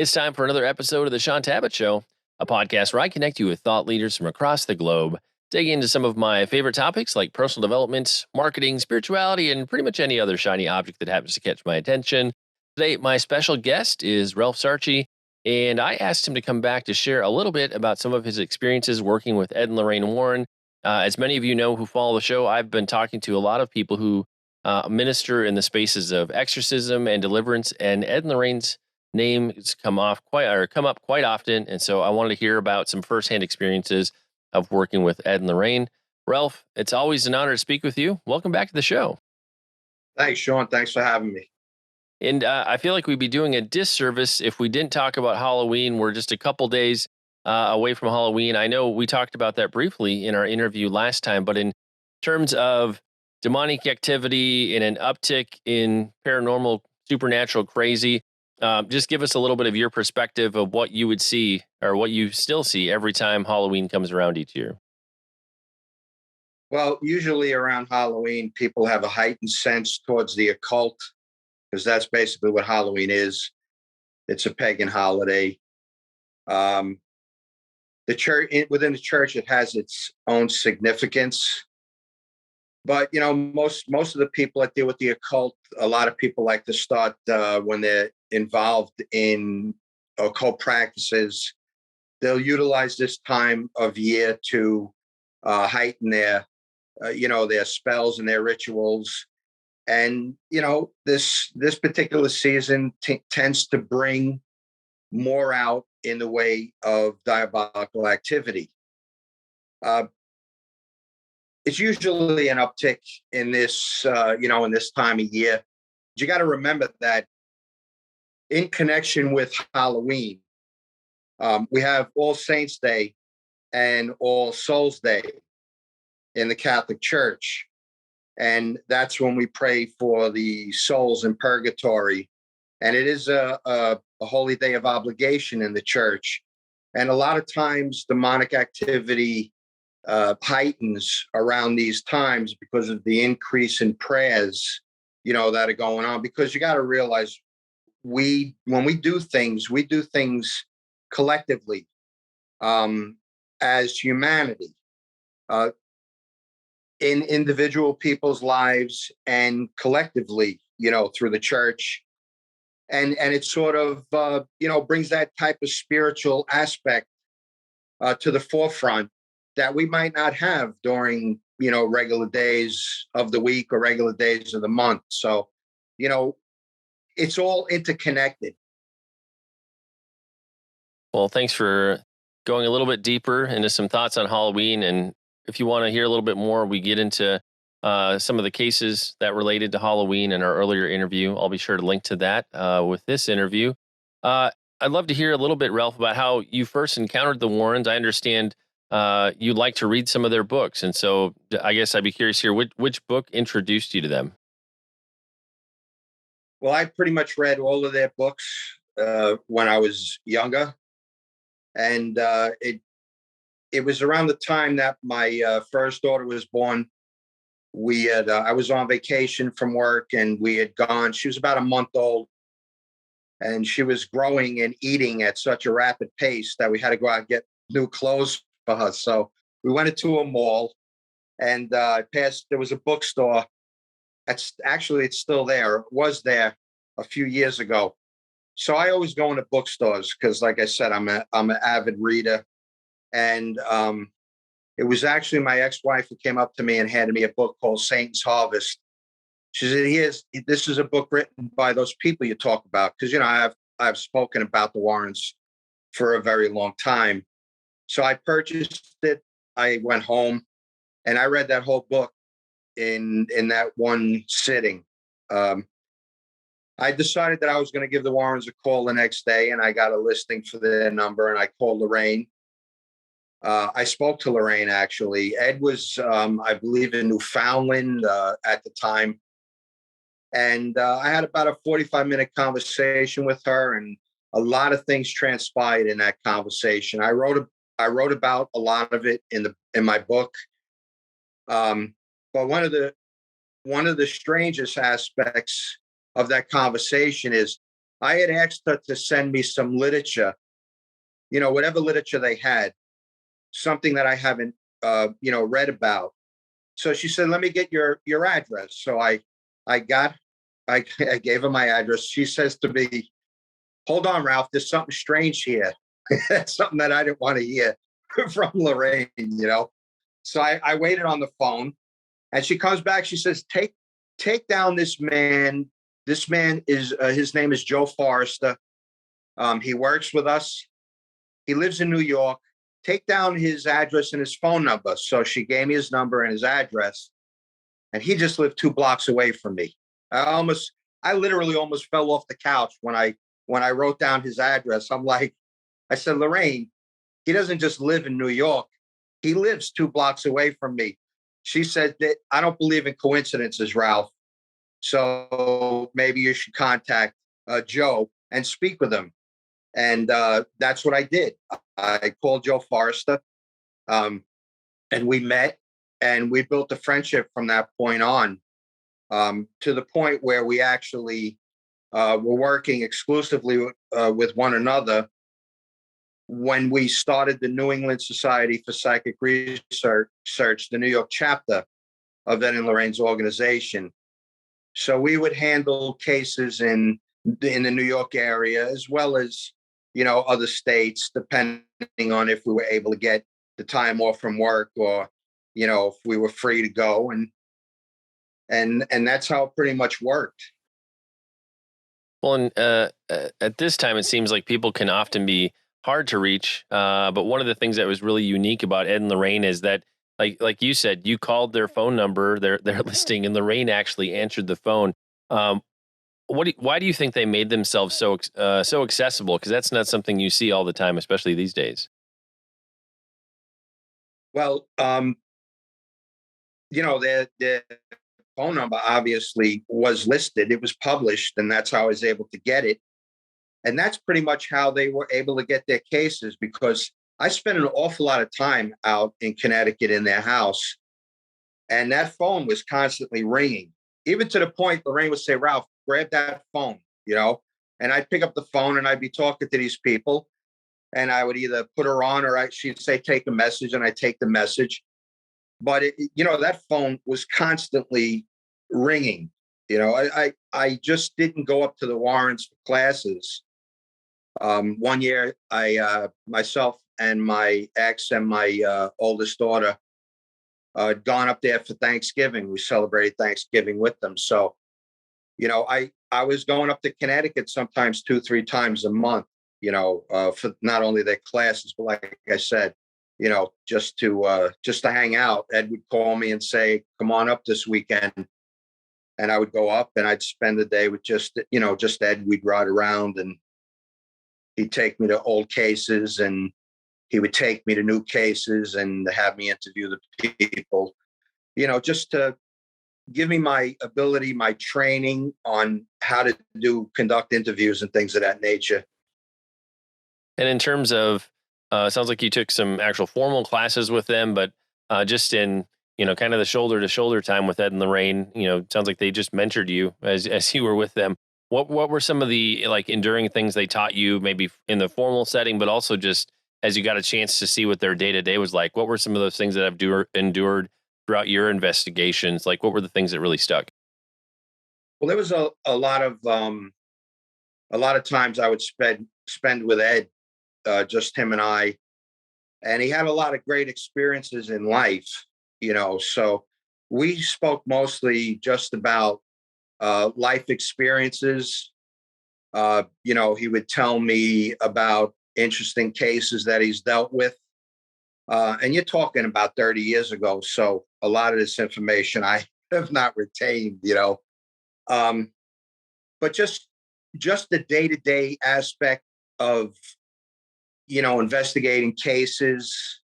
It's time for another episode of the Shaun Tabatt Show, a podcast where I connect you with thought leaders from across the globe, digging into some of my favorite topics like personal development, marketing, spirituality, and pretty much any other shiny object that happens to catch my attention. Today, my special guest is Ralph Sarchie, and I asked him to come back to share a little bit about some of his experiences working with Ed and Lorraine Warren. As many of you know who follow the show, I've been talking to a lot of people who minister in the spaces of exorcism and deliverance, and Ed and Lorraine's name has come up quite often, and so I wanted to hear about some firsthand experiences of working with Ed and Lorraine. Ralph, it's always an honor to speak with you. Welcome back to the show. Thanks, Shaun. Thanks for having me. And I feel like we'd be doing a disservice if we didn't talk about Halloween. We're just a couple days away from Halloween. I know we talked about that briefly in our interview last time, but in terms of demonic activity and an uptick in paranormal, supernatural crazy, just give us a little bit of your perspective of what you would see or what you still see every time Halloween comes around each year. Well, usually around Halloween, people have a heightened sense towards the occult because that's basically what Halloween is. It's a pagan holiday. The church within the church, it has its own significance. But most of the people that deal with the occult, a lot of people like to start when they're involved in occult practices. They'll utilize this time of year to heighten their spells and their rituals. And this particular season tends to bring more out in the way of diabolical activity. It's usually an uptick in this, in this time of year. You got to remember that in connection with Halloween, we have All Saints Day and All Souls Day in the Catholic Church. And that's when we pray for the souls in purgatory. And it is a holy day of obligation in the church. And a lot of times demonic activity heightens around these times because of the increase in prayers, that are going on. Because you got to realize when we do things collectively as humanity, in individual people's lives and collectively, through the church. And it sort of, brings that type of spiritual aspect to the forefront that we might not have during, regular days of the week or regular days of the month. So, it's all interconnected. Well, thanks for going a little bit deeper into some thoughts on Halloween. And if you want to hear a little bit more, we get into some of the cases that related to Halloween in our earlier interview. I'll be sure to link to that with this interview. I'd love to hear a little bit, Ralph, about how you first encountered the Warrens. I understand you like to read some of their books. And so I guess I'd be curious here, which book introduced you to them? Well, I pretty much read all of their books when I was younger. And it was around the time that my first daughter was born. I was on vacation from work and we had gone. She was about a month old and she was growing and eating at such a rapid pace that we had to go out and get new clothes for her. So we went into a mall and there was a bookstore. It's still there. It was there a few years ago. So I always go into bookstores because, like I said, I'm an avid reader. And it was actually my ex-wife who came up to me and handed me a book called Satan's Harvest. She said, this is a book written by those people you talk about. Because, I've spoken about the Warrens for a very long time. So I purchased it. I went home and I read that whole book in that one sitting. I decided that I was going to give the Warrens a call the next day, and I got a listing for their number, and I called Lorraine. I spoke to Lorraine, actually. Ed was, I believe, in Newfoundland at the time. And I had about a 45-minute conversation with her, and a lot of things transpired in that conversation. I wrote about a lot of it in my book. But one of the strangest aspects of that conversation is I had asked her to send me some literature, whatever literature they had, something that I haven't, read about. So she said, "Let me get your address." So I got, I, I gave her my address. She says to me, "Hold on, Ralph. There's something strange here." That's something that I didn't want to hear from Lorraine. So I waited on the phone, and she comes back. She says, "Take down this man. This man is his name is Joe Forrester. He works with us. He lives in New York. Take down his address and his phone number." So she gave me his number and his address, and he just lived 2 blocks away from me. I literally almost fell off the couch when I wrote down his address. I said, "Lorraine, he doesn't just live in New York. He lives 2 blocks away from me." She said that, "I don't believe in coincidences, Ralph. So maybe you should contact Joe and speak with him." And that's what I did. I called Joe Forrester, and we met, and we built a friendship from that point on, to the point where we actually were working exclusively with one another when we started the New England Society for Psychic Research, the New York chapter of Ed and Lorraine's organization. So we would handle cases in the New York area, as well as other states, depending on if we were able to get the time off from work, or if we were free to go, and that's how it pretty much worked. Well, and at this time, it seems like people can often be hard to reach. But one of the things that was really unique about Ed and Lorraine is that, like you said, you called their phone number, their listing, and Lorraine actually answered the phone. Um, why do you think they made themselves so accessible? Because that's not something you see all the time, especially these days. Well, their phone number obviously was listed. It was published, and that's how I was able to get it. And that's pretty much how they were able to get their cases, because I spent an awful lot of time out in Connecticut in their house, and that phone was constantly ringing, even to the point Lorraine would say, "Ralph, grab that phone. And I'd pick up the phone and I'd be talking to these people, and I would either put her on, or she'd say, "Take a message," and I take the message. But that phone was constantly ringing. I just didn't go up to the Warrens for classes. One year, myself and my ex and my oldest daughter had gone up there for Thanksgiving. We celebrated Thanksgiving with them. So, I was going up to Connecticut sometimes 2-3 times a month, for not only their classes, but like I said, just to hang out. Ed would call me and say, "Come on up this weekend." And I would go up, and I'd spend the day with just Ed. We'd ride around, and he'd take me to old cases, and he would take me to new cases and have me interview the people, just to give me my ability, my training on how to conduct interviews and things of that nature. And in terms of, sounds like you took some actual formal classes with them, but just in kind of the shoulder to shoulder time with Ed and Lorraine, it sounds like they just mentored you as you were with them. What were some of the enduring things they taught you, maybe in the formal setting, but also just as you got a chance to see what their day to day was like? What were some of those things that have endured throughout your investigations? Like, what were the things that really stuck? Well, there was a lot of times I would spend with Ed, just him and I, and he had a lot of great experiences in life. So we spoke mostly just about life experiences. He would tell me about interesting cases that he's dealt with. And you're talking about 30 years ago. So a lot of this information I have not retained. Um, but just the day-to-day aspect of, investigating cases.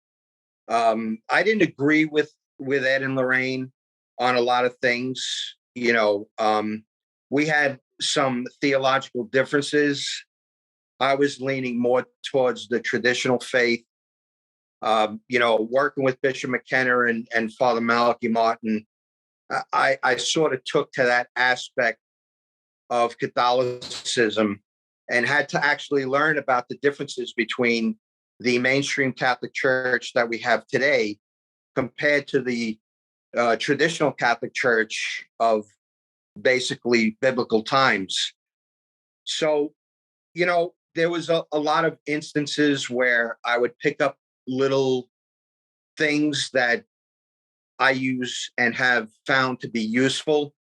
I didn't agree with Ed and Lorraine on a lot of things. We had some theological differences. I was leaning more towards the traditional faith. Working with Bishop McKenna and Father Malachi Martin, I sort of took to that aspect of Catholicism and had to actually learn about the differences between the mainstream Catholic Church that we have today compared to the traditional Catholic Church of basically biblical times. So, there was a lot of instances where I would pick up little things that I use and have found to be useful.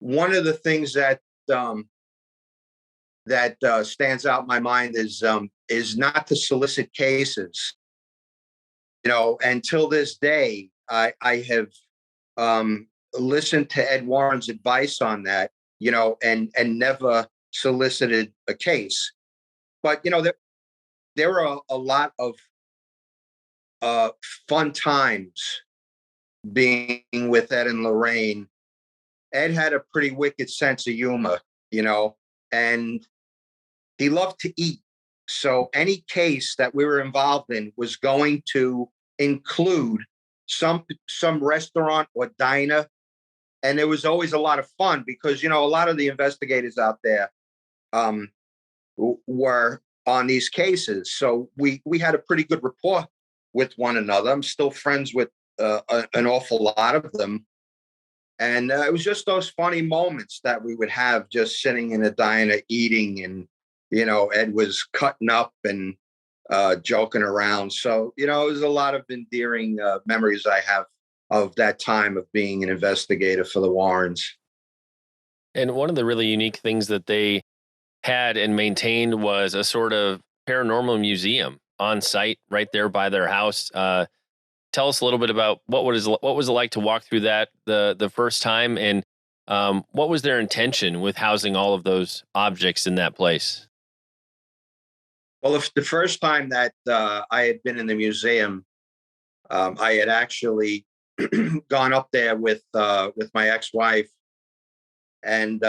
One of the things that stands out in my mind is not to solicit cases. Until this day, I have listened to Ed Warren's advice on that, and never solicited a case. But there are a lot of fun times being with Ed and Lorraine. Ed had a pretty wicked sense of humor, and he loved to eat. So any case that we were involved in was going to include some restaurant or diner. And there was always a lot of fun because, a lot of the investigators out there were on these cases. So we had a pretty good rapport with one another. I'm still friends with an awful lot of them. And it was just those funny moments that we would have just sitting in a diner eating, and, Ed was cutting up and joking around. So, it was a lot of endearing memories I have of that time of being an investigator for the Warrens. And one of the really unique things that they had and maintained was a sort of paranormal museum on site right there by their house. Tell us a little bit about what was it like to walk through that the first time, and what was their intention with housing all of those objects in that place? Well, if the first time that I had been in the museum, I had actually gone up there with my ex-wife, and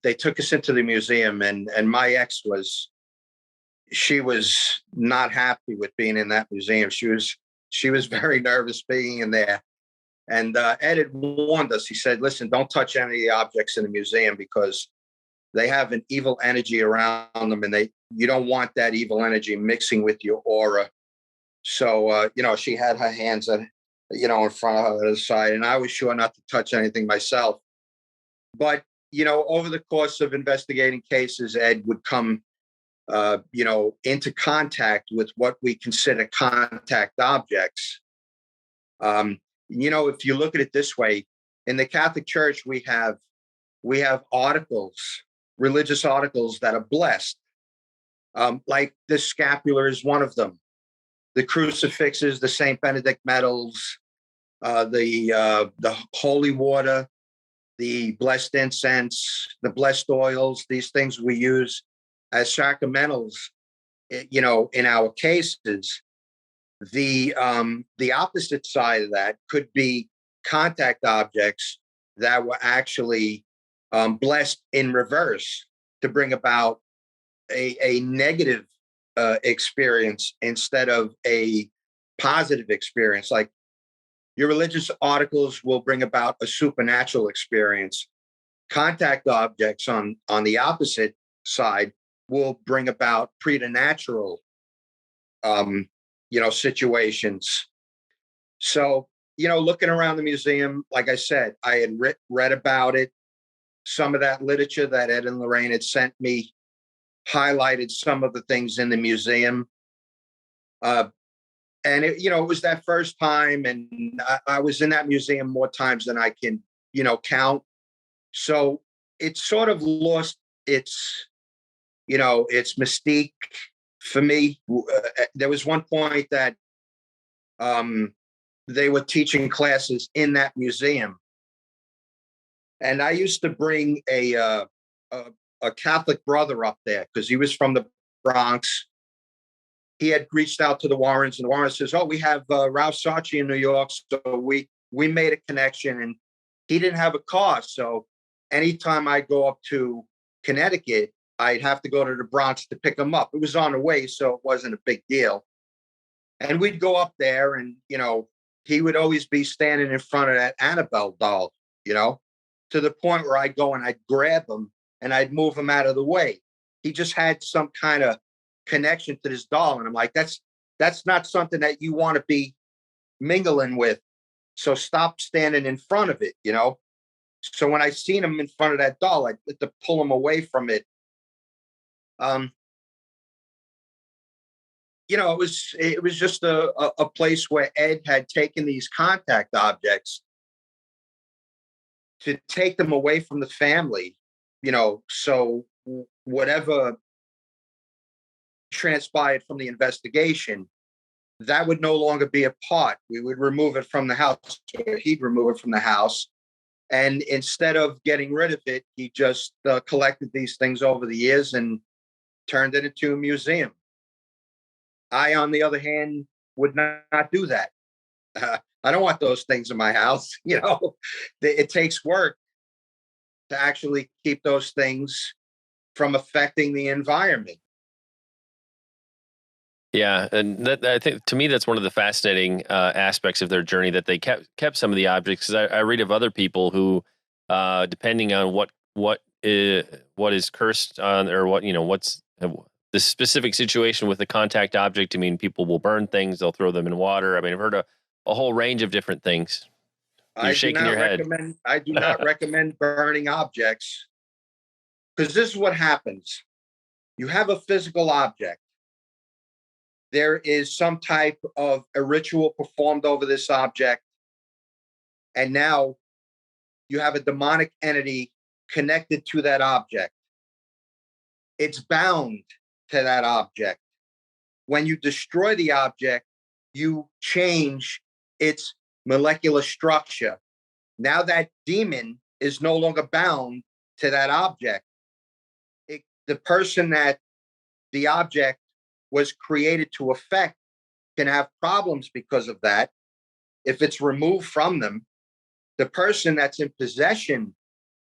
they took us into the museum, and my ex she was not happy with being in that museum. She was very nervous being in there. And Ed had warned us. He said, "Listen, don't touch any of the objects in the museum because they have an evil energy around them, and you don't want that evil energy mixing with your aura." So, she had her hands, in front of her to the side, and I was sure not to touch anything myself. But, over the course of investigating cases, Ed would come, into contact with what we consider contact objects. If you look at it this way, in the Catholic Church, we have articles, religious articles that are blessed. Like the scapular is one of them. The crucifixes, the Saint Benedict medals, the holy water, the blessed incense, the blessed oils. These things we use as sacramentals, in our cases. The opposite side of that could be contact objects that were actually blessed in reverse to bring about a negative experience instead of a positive experience. Like your religious articles will bring about a supernatural experience. Contact objects on the opposite side will bring about preternatural situations. So, looking around the museum, like I said, I had read about it. Some of that literature that Ed and Lorraine had sent me highlighted some of the things in the museum. And it was that first time, and I was in that museum more times than I can, count. So it sort of lost its mystique for me. There was one point that they were teaching classes in that museum, and I used to bring a Catholic brother up there because he was from the Bronx. He had reached out to the Warrens, and the Warrens says, "Oh, we have Ralph Sarchie in New York," so we made a connection. And he didn't have a car, so anytime I go up to Connecticut, I'd have to go to the Bronx to pick him up. It was on the way, so it wasn't a big deal. And we'd go up there, and he would always be standing in front of that Annabelle doll, to the point where I'd go and I'd grab him and I'd move him out of the way. he just had some kind of connection to this doll. And I'm like, that's not something that you want to be mingling with. So stop standing in front of it, you know? So when I seen him in front of that doll, I had to pull him away from it. It was just a place where Ed had taken these contact objects to take them away from the family, so whatever transpired from the investigation, that would no longer be a part. We would remove it from the house, or he'd remove it from the house. And instead of getting rid of it, he just collected these things over the years and turned it into a museum. I, on the other hand, would not do that. I don't want those things in my house. It takes work to actually keep those things from affecting the environment. Yeah, and that, I think, to me, that's one of the fascinating aspects of their journey, that they kept some of the objects. Because I read of other people who, depending on what is cursed on, or what's the specific situation with the contact object. I mean, people will burn things; they'll throw them in water. I mean, I've heard a whole range of different things. You're shaking your head. I do not recommend burning objects, because this is what happens. You have a physical object. There is some type of a ritual performed over this object. And now you have a demonic entity connected to that object. It's bound to that object. When you destroy the object, you change its molecular structure. Now that demon is no longer bound to that object. The person that the object was created to affect can have problems because of that. If it's removed from them, the person that's in possession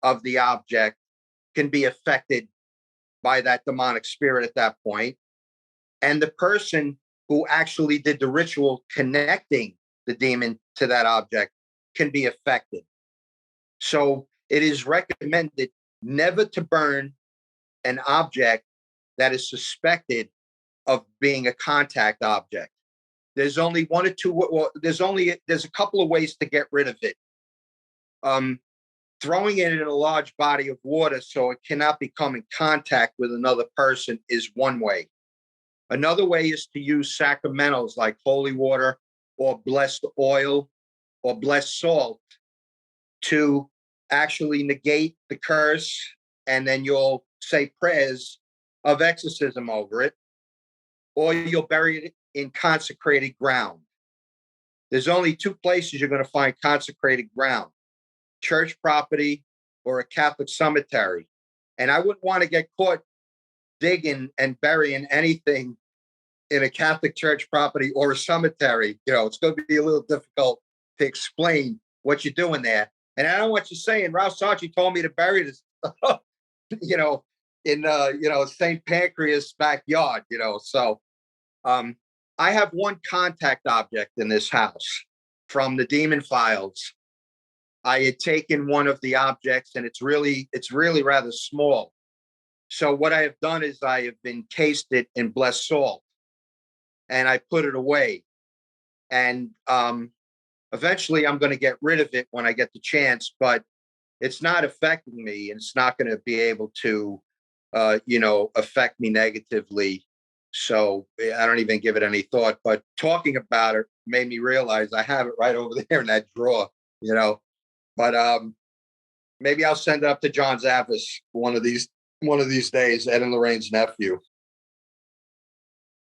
of the object can be affected by that demonic spirit at that point. And the person who actually did the ritual connecting the demon to that object can be affected. So it is recommended never to burn an object that is suspected of being a contact object. There's only one or two. Well, there's a couple of ways to get rid of it. Throwing it in a large body of water so it cannot become in contact with another person is one way. Another way is to use sacramentals like holy water or blessed oil or blessed salt to actually negate the curse, and then you'll say prayers of exorcism over it, or you'll bury it in consecrated ground. There's only two places you're going to find consecrated ground: church property or a Catholic cemetery. And I wouldn't want to get caught digging and burying anything in a Catholic church property or a cemetery. It's going to be a little difficult to explain what you're doing there. And I don't want you saying Ralph Sarchie told me to bury this, in St. Pancras' backyard. So I have one contact object in this house from the demon files. I had taken one of the objects, and it's really rather small. So what I have done is I have encased it in blessed salt, and I put it away. And eventually I'm going to get rid of it when I get the chance, but it's not affecting me, and it's not going to be able to, affect me negatively. So I don't even give it any thought. But talking about it made me realize I have it right over there in that drawer, But maybe I'll send it up to John Zavis one of these days, Ed and Lorraine's nephew.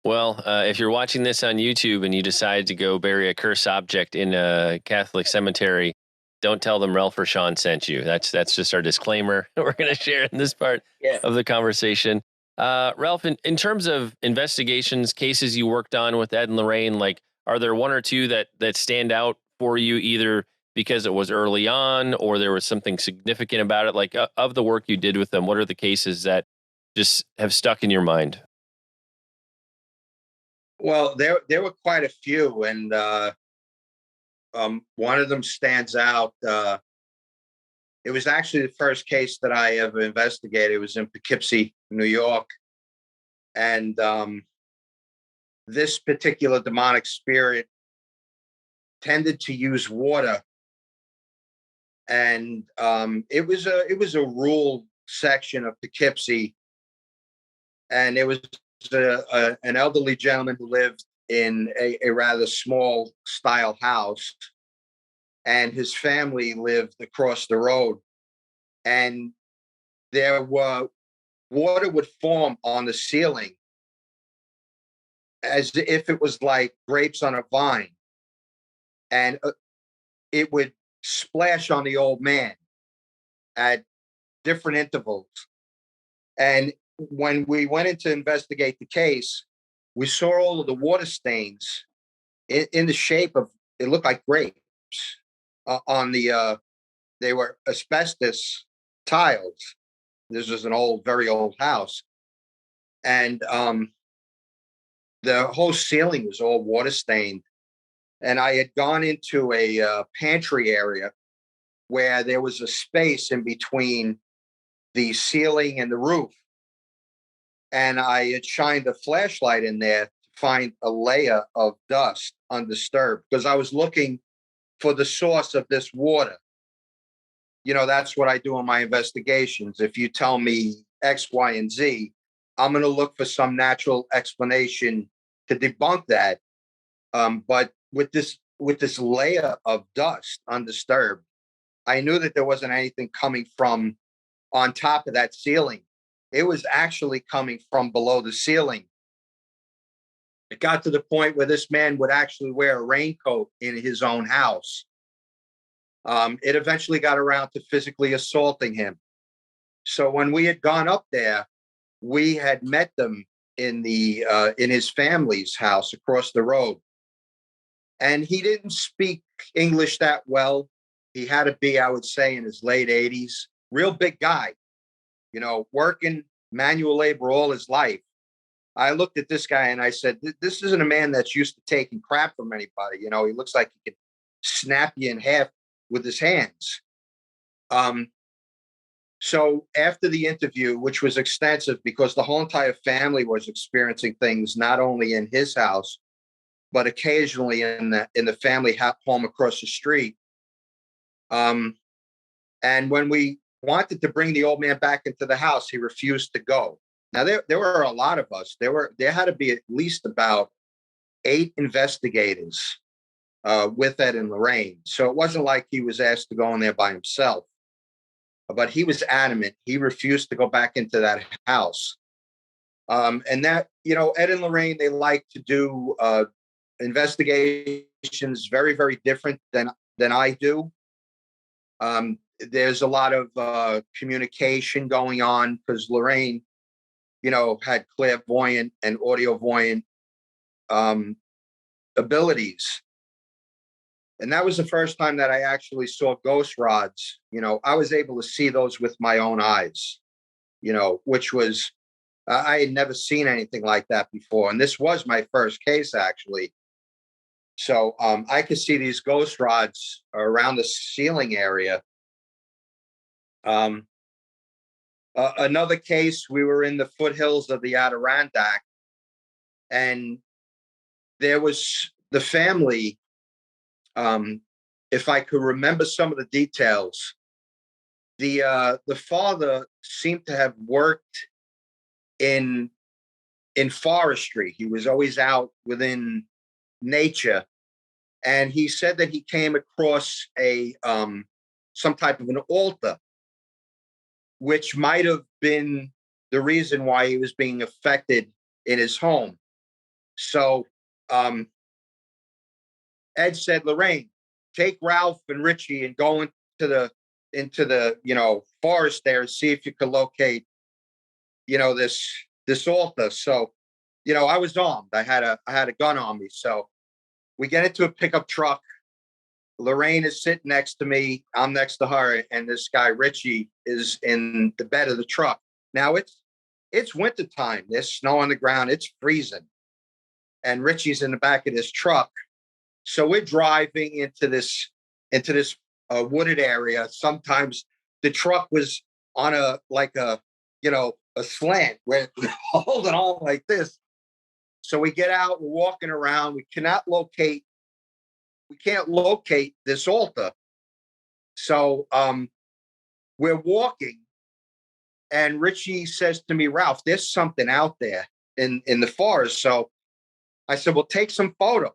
Well, if you're watching this on YouTube and you decide to go bury a cursed object in a Catholic cemetery, don't tell them Ralph or Shaun sent you. That's just our disclaimer we're going to share in this part of the conversation. Ralph, in terms of investigations, cases you worked on with Ed and Lorraine, like, are there one or two that stand out for you, either because it was early on or there was something significant about it? Like, of the work you did with them, what are the cases that just have stuck in your mind? Well, there were quite a few, and one of them stands out. It was actually the first case that I ever investigated. It was in Poughkeepsie, New York, And this particular demonic spirit tended to use water, and it was a rural section of Poughkeepsie, and it was an elderly gentleman who lived in a rather small style house, and his family lived across the road, and there were water would form on the ceiling as if it was like grapes on a vine, and it would splash on the old man at different intervals. And when we went in to investigate the case, we saw all of the water stains in the shape of, it looked like grapes on the they were asbestos tiles. This was an old, very old house, and the whole ceiling was all water stained. And I had gone into a pantry area where there was a space in between the ceiling and the roof, and I had shined a flashlight in there to find a layer of dust undisturbed, because I was looking for the source of this water. You know, that's what I do in my investigations. If you tell me X, Y, and Z, I'm going to look for some natural explanation to debunk that. But with this layer of dust undisturbed, I knew that there wasn't anything coming from on top of that ceiling. It was actually coming from below the ceiling. It got to the point where this man would actually wear a raincoat in his own house. It eventually got around to physically assaulting him. So when we had gone up there, we had met them in his family's house across the road, and he didn't speak English that well. He had to be, I would say, in his late 80s. Real big guy, working manual labor all his life. I looked at this guy and I said, this isn't a man that's used to taking crap from anybody. He looks like he could snap you in half with his hands. So after the interview, which was extensive because the whole entire family was experiencing things, not only in his house, but occasionally in the family home across the street. And when we wanted to bring the old man back into the house, he refused to go. Now there were a lot of us. There had to be at least about 8 investigators with Ed and Lorraine. So it wasn't like he was asked to go in there by himself. But he was adamant. He refused to go back into that house. And that, Ed and Lorraine, they like to do investigations very, very different than I do. There's a lot of communication going on because Lorraine, had clairvoyant and audiovoyant abilities. And that was the first time that I actually saw ghost rods. I was able to see those with my own eyes, which was, I had never seen anything like that before. And this was my first case, actually. So I could see these ghost rods around the ceiling area. Another case, we were in the foothills of the Adirondack, and there was the family. If I could remember some of the details, the father seemed to have worked in forestry. He was always out within nature, and he said that he came across some type of an altar, which might have been the reason why he was being affected in his home. So Ed said, Lorraine, take Ralph and Richie and go into the forest there and see if you can locate this altar. So I was armed. I had a gun on me. So we get into a pickup truck. Lorraine is sitting next to me. I'm next to her, and this guy Richie is in the bed of the truck. Now it's winter time. There's snow on the ground. It's freezing, and Richie's in the back of this truck. So we're driving into this wooded area. Sometimes the truck was on a a slant. We're holding on like this. So we get out, we're walking around. We can't locate this altar. So we're walking, and Richie says to me, Ralph, there's something out there in the forest. So I said, well, take some photos.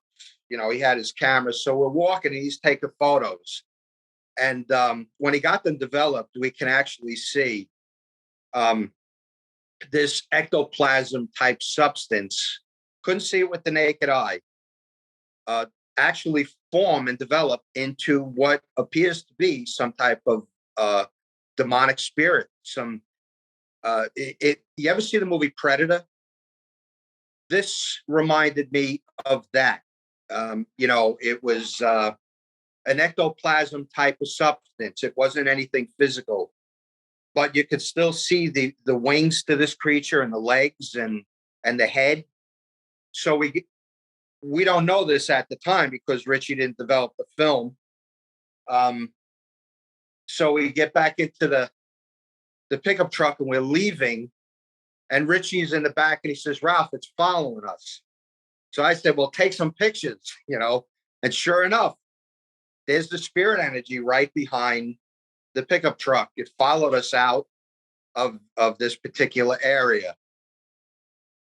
He had his camera. So we're walking and he's taking photos. And when he got them developed, we can actually see this ectoplasm type substance. Couldn't see it with the naked eye. Actually form and develop into what appears to be some type of demonic spirit. You ever see the movie Predator? This reminded me of that. It was an ectoplasm type of substance. It wasn't anything physical, but you could still see the wings to this creature and the legs and the head. So we don't know this at the time because Richie didn't develop the film. So we get back into the pickup truck and we're leaving, and Richie's in the back and he says, Ralph, it's following us. So I said, well, take some pictures, and sure enough, there's the spirit energy right behind the pickup truck. It followed us out of this particular area.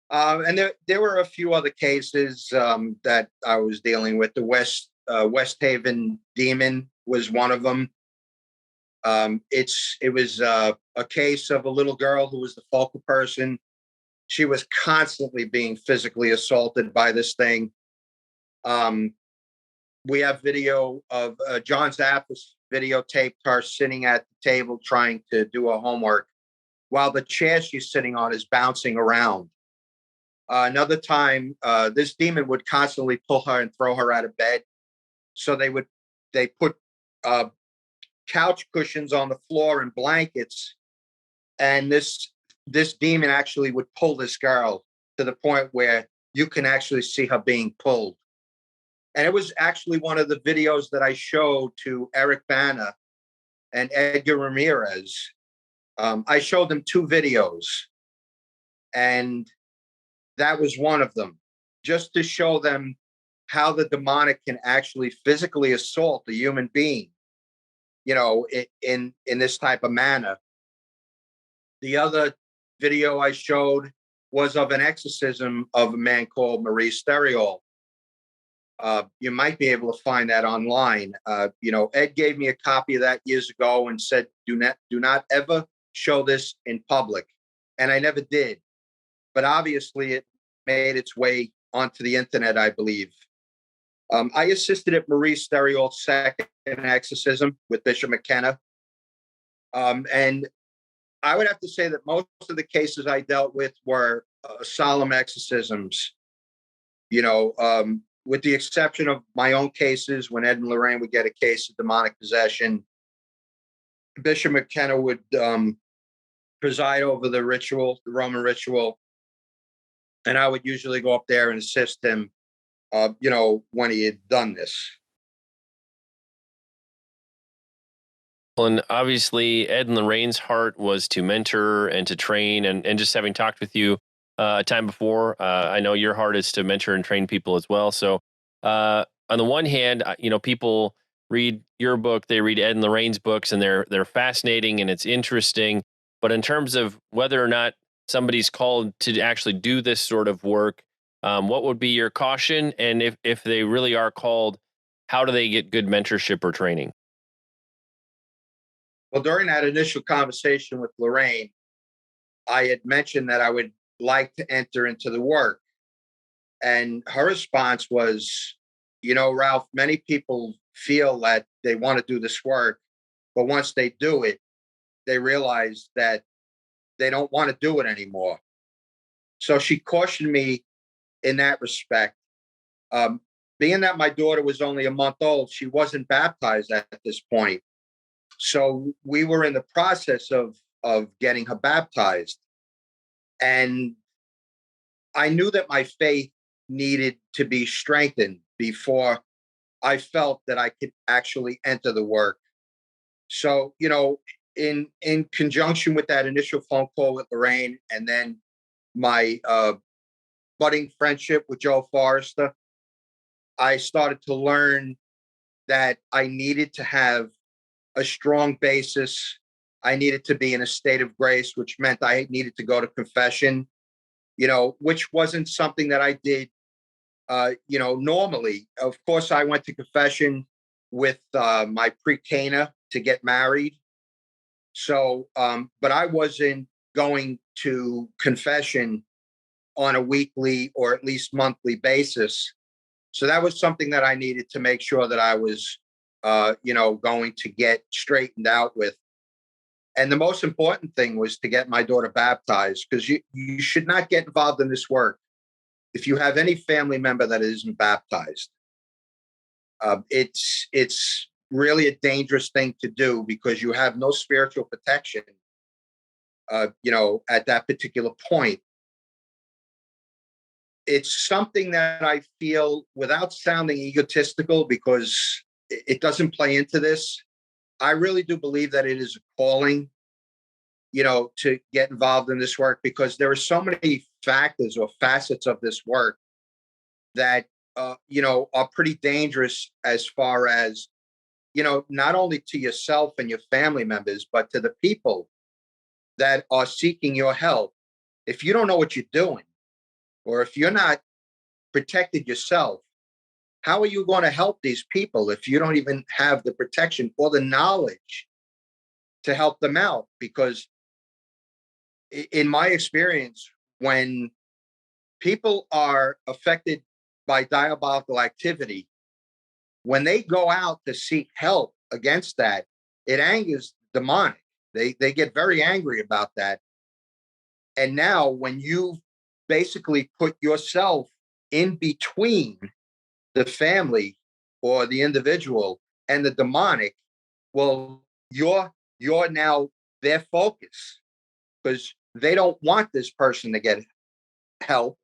And there were a few other cases that I was dealing with. The West Haven demon was one of them. It was a case of a little girl who was the focal person. She was constantly being physically assaulted by this thing. We have video of John Zappis videotaped her sitting at the table trying to do her homework while the chair she's sitting on is bouncing around. Another time, this demon would constantly pull her and throw her out of bed. So they put couch cushions on the floor and blankets, and this demon actually would pull this girl to the point where you can actually see her being pulled. And it was actually one of the videos that I showed to Eric Bana and Edgar Ramirez. I showed them 2 videos, and that was one of them, just to show them how the demonic can actually physically assault a human being, in this type of manner. The other video I showed was of an exorcism of a man called Maurice Theriault. You might be able to find that online. Ed gave me a copy of that years ago and said, do not ever show this in public. And I never did. But obviously it made its way onto the internet, I believe. I assisted at Maurice Theriault's second exorcism with Bishop McKenna. And I would have to say that most of the cases I dealt with were solemn exorcisms, with the exception of my own cases. When Ed and Lorraine would get a case of demonic possession, Bishop McKenna would preside over the ritual, the Roman ritual, and I would usually go up there and assist him, when he had done this. Well, and obviously, Ed and Lorraine's heart was to mentor and to train. And just having talked with you a time before, I know your heart is to mentor and train people as well. So, on the one hand, people read your book, they read Ed and Lorraine's books, and they're fascinating and it's interesting. But in terms of whether or not somebody's called to actually do this sort of work, what would be your caution? And if they really are called, how do they get good mentorship or training? Well, during that initial conversation with Lorraine, I had mentioned that I would like to enter into the work. And her response was, Ralph, many people feel that they want to do this work, but once they do it, they realize that they don't want to do it anymore. So she cautioned me in that respect. Being that my daughter was only a month old, she wasn't baptized at this point. So we were in the process of getting her baptized. And I knew that my faith needed to be strengthened before I felt that I could actually enter the work. So, in conjunction with that initial phone call with Lorraine, and then my budding friendship with Joe Forrester, I started to learn that I needed to have a strong basis. I needed to be in a state of grace, which meant I needed to go to confession, which wasn't something that I did, normally. Of course, I went to confession with my pre-Cana to get married. So, but I wasn't going to confession on a weekly or at least monthly basis. So that was something that I needed to make sure that I was, going to get straightened out with. And the most important thing was to get my daughter baptized, because you should not get involved in this work if you have any family member that isn't baptized. It's really a dangerous thing to do, because you have no spiritual protection, at that particular point. It's something that I feel, without sounding egotistical, because it doesn't play into this, I really do believe that it is a calling, to get involved in this work, because there are so many factors or facets of this work that, are pretty dangerous, as far as, not only to yourself and your family members, but to the people that are seeking your help. If you don't know what you're doing, or if you're not protected yourself, how are you going to help these people if you don't even have the protection or the knowledge to help them out? Because in my experience, when people are affected by diabolical activity, when they go out to seek help against that, it angers demonic. They get very angry about that. And now when you basically put yourself in between the family or the individual and the demonic, well, you're now their focus, because they don't want this person to get help.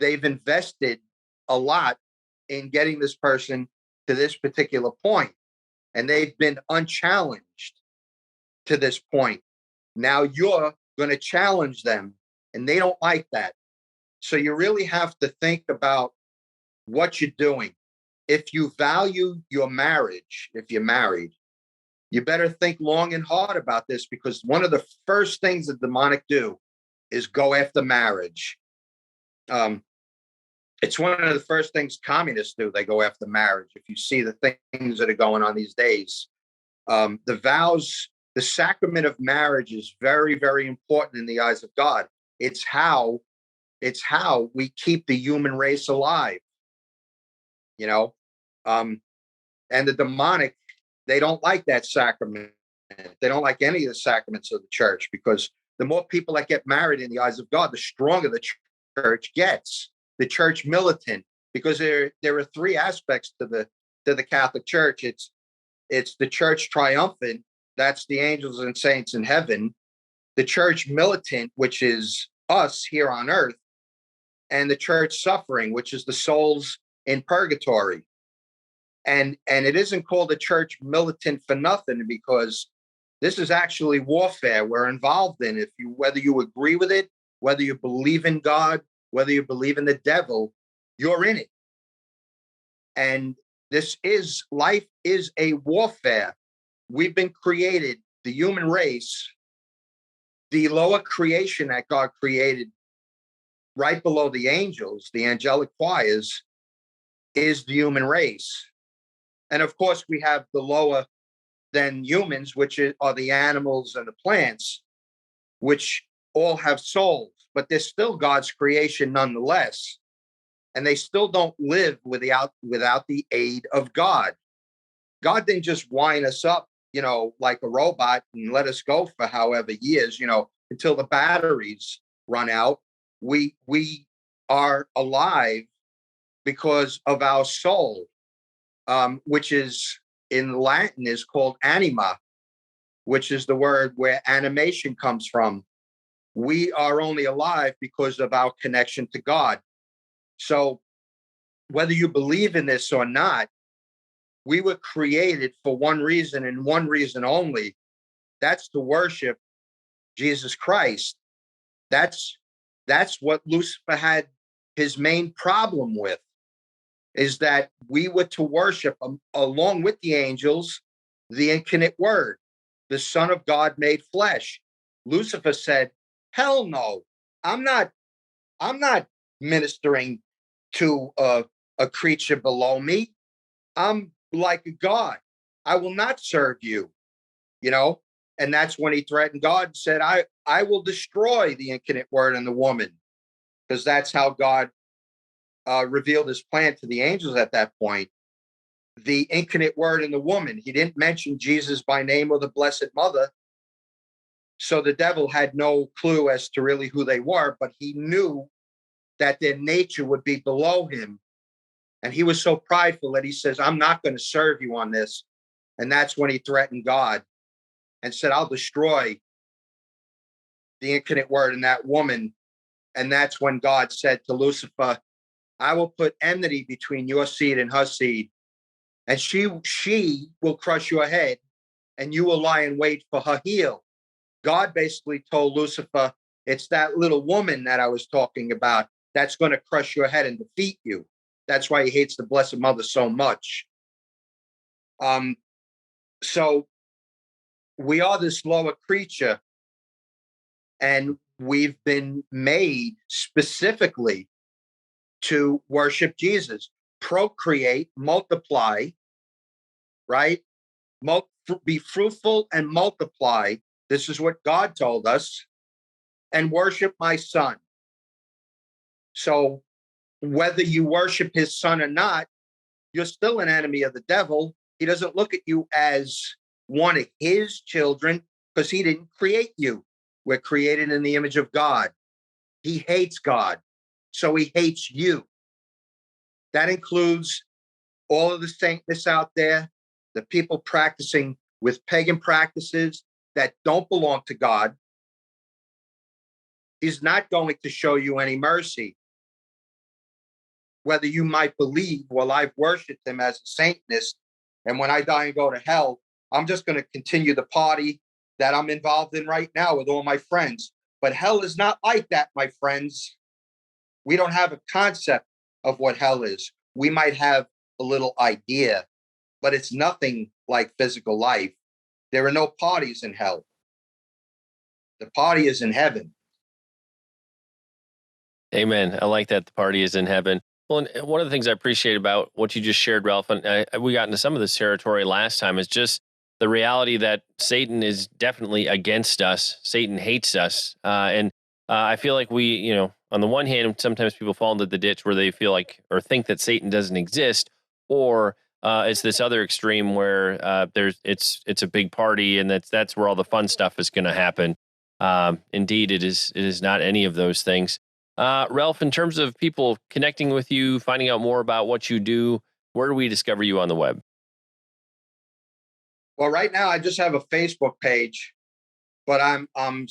They've invested a lot in getting this person to this particular point, and they've been unchallenged to this point. Now you're going to challenge them, and they don't like that. So you really have to think about what you're doing. If you value your marriage, if you're married, you better think long and hard about this, because one of the first things the demonic do is go after marriage. It's one of the first things communists do. They go after marriage. If you see the things that are going on these days, the vows, the sacrament of marriage is very, very important in the eyes of God. It's how we keep the human race alive, and the demonic, they don't like that sacrament. They don't like any of the sacraments of the church, because the more people that get married in the eyes of God, the stronger the church gets. The church militant, because there are three aspects to the Catholic Church. It's the church triumphant, that's the angels and saints in heaven. The church militant, which is us here on earth, and the church suffering, which is the souls in purgatory. And it isn't called a church militant for nothing, because this is actually warfare we're involved in. Whether you agree with it, whether you believe in God, whether you believe in the devil, you're in it. And life is a warfare. We've been created, the human race, the lower creation that God created, right below the angels, the angelic choirs, is the human race. And of course, we have the lower than humans, which are the animals and the plants, which all have souls, but they're still God's creation nonetheless. And they still don't live without the aid of God. God didn't just wind us up, like a robot and let us go for however years, until the batteries run out. We are alive because of our soul, which is in Latin is called anima, which is the word where animation comes from. We are only alive because of our connection to God. So whether you believe in this or not, we were created for one reason and one reason only, That's to worship Jesus Christ. That's what Lucifer had his main problem with, is that we were to worship along with the angels, the incarnate word, the Son of God made flesh. Lucifer said, hell no, I'm not ministering to a creature below me. I'm like a God. I will not serve you, you know? And that's when he threatened God and said, I will destroy the incarnate word and the woman, because that's how God revealed his plan to the angels at that point. The incarnate word and the woman. He didn't mention Jesus by name or the Blessed Mother. So the devil had no clue as to really who they were, but he knew that their nature would be below him. And he was so prideful that he says, I'm not going to serve you on this. And that's when he threatened God and said, I'll destroy the incarnate word and that woman. And that's when God said to Lucifer, I will put enmity between your seed and her seed, and she will crush your head, and you will lie in wait for her heel. God basically told Lucifer, it's that little woman that I was talking about that's going to crush your head and defeat you. That's why he hates the Blessed Mother so much. So we are this lower creature, and we've been made specifically to worship Jesus, procreate, multiply, right? Be fruitful and multiply. This is what God told us, and worship my son. So whether you worship his son or not, you're still an enemy of the devil. He doesn't look at you as one of his children because he didn't create you. We're created in the image of God. He hates God, so he hates you. That includes all of the saintness out there, the people practicing with pagan practices that don't belong to God. He's not going to show you any mercy. Whether you might believe, well, I've worshiped him as a saintness, and when I die and go to hell, I'm just going to continue the party that I'm involved in right now with all my friends. But hell is not like that, my friends. We don't have a concept of what hell is. We might have a little idea, but it's nothing like physical life. There are no parties in hell. The party is in heaven. Amen. I like that. The party is in heaven. Well, and one of the things I appreciate about what you just shared, Ralph, and we got into some of this territory last time, is just the reality that Satan is definitely against us. Satan hates us. And I feel like we, on the one hand, sometimes people fall into the ditch where they feel like or think that Satan doesn't exist, or it's this other extreme where it's a big party and that's where all the fun stuff is going to happen. Indeed, it is not any of those things. Ralph, in terms of people connecting with you, finding out more about what you do, where do we discover you on the web? Well, right now I just have a Facebook page, but I'm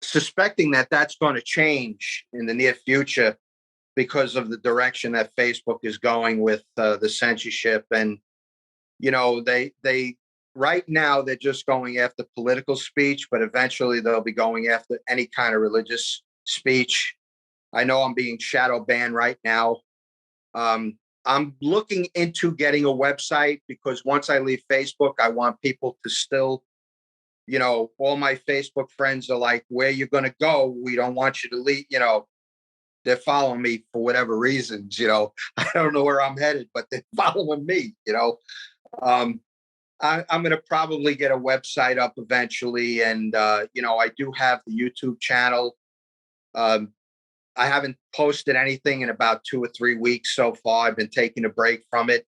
suspecting that that's going to change in the near future because of the direction that Facebook is going with the censorship. And they right now they're just going after political speech, but eventually they'll be going after any kind of religious speech. I know I'm being shadow banned right now. I'm looking into getting a website because once I leave Facebook, I want people to still, all my Facebook friends are like, where you going to go? We don't want you to leave. They're following me for whatever reasons, I don't know where I'm headed, but they're following me, I'm going to probably get a website up eventually. And, I do have the YouTube channel. I haven't posted anything in about 2 or 3 weeks so far. I've been taking a break from it,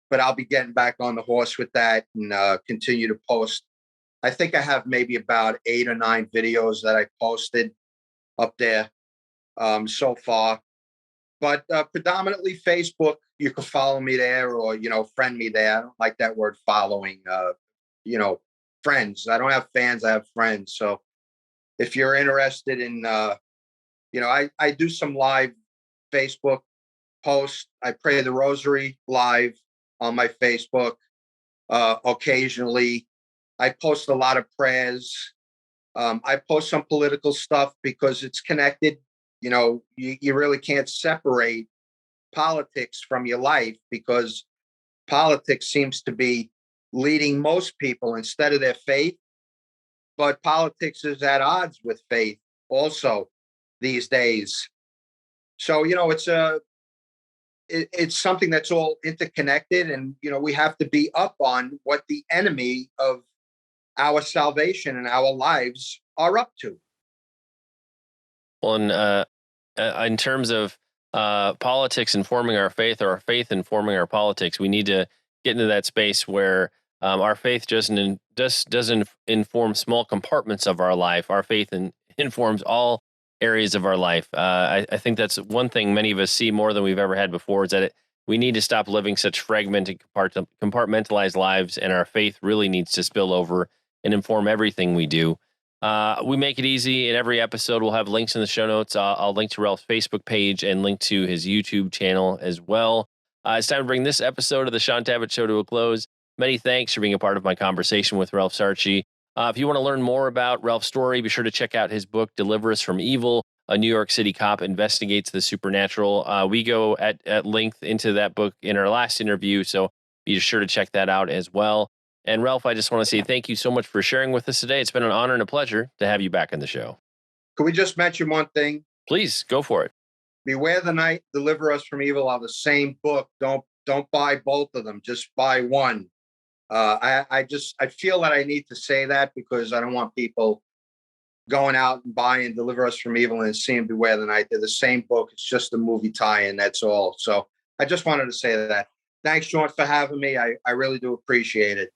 but I'll be getting back on the horse with that and continue to post. I think I have maybe about 8 or 9 videos that I posted up there so far, but predominantly Facebook. You can follow me there or, friend me there. I don't like that word following, friends. I don't have fans. I have friends. So if you're interested in, I do some live Facebook posts. I pray the rosary live on my Facebook occasionally. I post a lot of prayers. I post some political stuff because it's connected. You really can't separate politics from your life, because politics seems to be leading most people instead of their faith. But politics is at odds with faith also these days. So, it's something that's all interconnected, and we have to be up on what the enemy of our salvation and our lives are up to. Well, and in terms of politics informing our faith, or our faith informing our politics, we need to get into that space where our faith doesn't inform small compartments of our life. Our faith informs all areas of our life. I think that's one thing many of us see more than we've ever had before, is that we need to stop living such fragmented, compartmentalized lives, and our faith really needs to spill over and inform everything we do. We make it easy. In every episode, we'll have links in the show notes. I'll link to Ralph's Facebook page and link to his YouTube channel as well. It's time to bring this episode of the Shaun Tabatt Show to a close. Many thanks for being a part of my conversation with Ralph Sarchie. If you want to learn more about Ralph's story, be sure to check out his book, Deliver Us from Evil: A New York City Cop Investigates the Supernatural. We go at length into that book in our last interview, so be sure to check that out as well. And Ralph, I just want to say thank you so much for sharing with us today. It's been an honor and a pleasure to have you back on the show. Could we just mention one thing? Please go for it. Beware the Night, Deliver Us from Evil are the same book. Don't buy both of them. Just buy one. I feel that I need to say that, because I don't want people going out and buying Deliver Us from Evil and seeing Beware the Night. They're the same book. It's just a movie tie-in. That's all. So I just wanted to say that. Thanks, Shaun, for having me. I really do appreciate it.